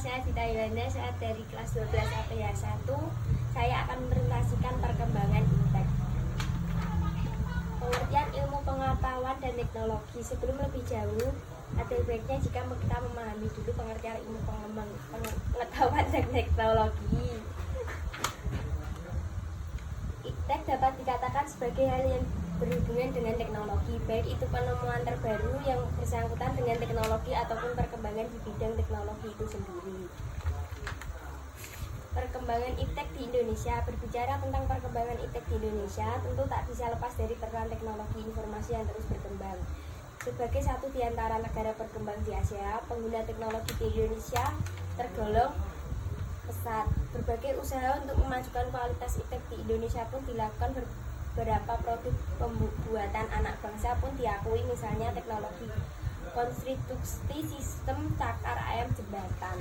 saya Dita Yohana, saya dari kelas 12 APH 1. Saya akan mepresentasikan perkembangan IPTEK. Pengertian ilmu pengetahuan dan teknologi. Sebelum lebih jauh, ada baiknya jika kita memahami dulu pengertian ilmu pengetahuan dan teknologi. IPTEK dapat dikatakan sebagai hal yang berhubungan dengan teknologi, baik itu penemuan terbaru yang bersangkutan dengan teknologi ataupun perkembangan di bidang teknologi itu sendiri. Perkembangan IPTEK di Indonesia. Berbicara tentang perkembangan IPTEK di Indonesia, tentu tak bisa lepas dari peran teknologi informasi yang terus berkembang. Sebagai satu di antara negara berkembang di Asia, pengguna teknologi di Indonesia tergolong pesat. Berbagai usaha untuk memajukan kualitas IPTEK di Indonesia pun dilakukan. Beberapa produk pembuatan anak bangsa pun diakui, misalnya teknologi konstruksi sistem cakar ayam jembatan.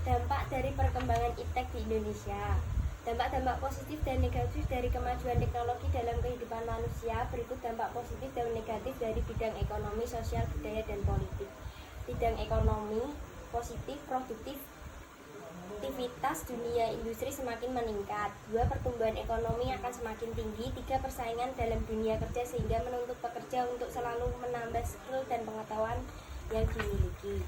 Dampak dari perkembangan IPTEK di Indonesia. Dampak-dampak positif dan negatif dari kemajuan teknologi dalam kehidupan manusia. Berikut dampak positif dan negatif dari bidang ekonomi, sosial, budaya, dan politik. Bidang ekonomi positif, produktivitas dunia industri semakin meningkat. 2. Pertumbuhan ekonomi akan semakin tinggi. 3. Persaingan dalam dunia kerja sehingga menuntut pekerja untuk selalu menambah skill dan pengetahuan yang dimiliki.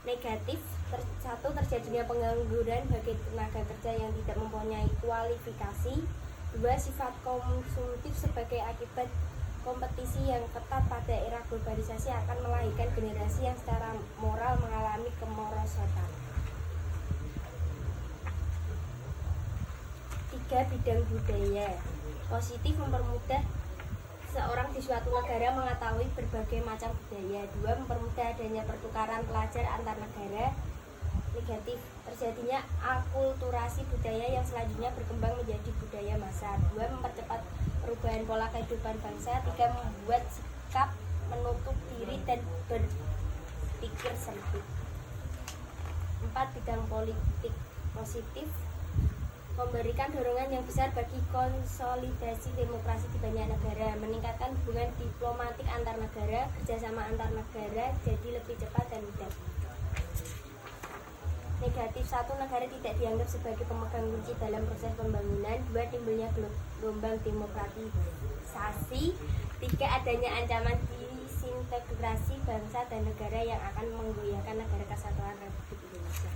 Negatif. 1. Terjadinya pengangguran bagi tenaga kerja yang tidak mempunyai kualifikasi. 2. Sifat konsumtif sebagai akibat kompetisi yang ketat pada era globalisasi akan melahirkan generasi yang secara moral mengalami kemerosotan. 3. Bidang budaya. Positif, mempermudah seorang di suatu negara mengetahui berbagai macam budaya. 2. Mempermudah adanya pertukaran pelajar antar negara. Negatif, terjadinya akulturasi budaya yang selanjutnya berkembang menjadi budaya massal. 2. Mempercepat perubahan pola kehidupan bangsa. 3. Membuat sikap menutup diri dan berpikir sempit. 4. Bidang politik positif, memberikan dorongan yang besar bagi konsolidasi demokrasi di banyak negara, meningkatkan hubungan diplomatik antar negara, kerjasama antar negara jadi lebih cepat dan mudah. Negatif, 1. Negara tidak dianggap sebagai pemegang kunci dalam proses pembangunan. 2. Timbulnya gelombang demokratisasi. 3. Adanya ancaman disintegrasi bangsa dan negara yang akan menggoyahkan negara kesatuan Republik Indonesia.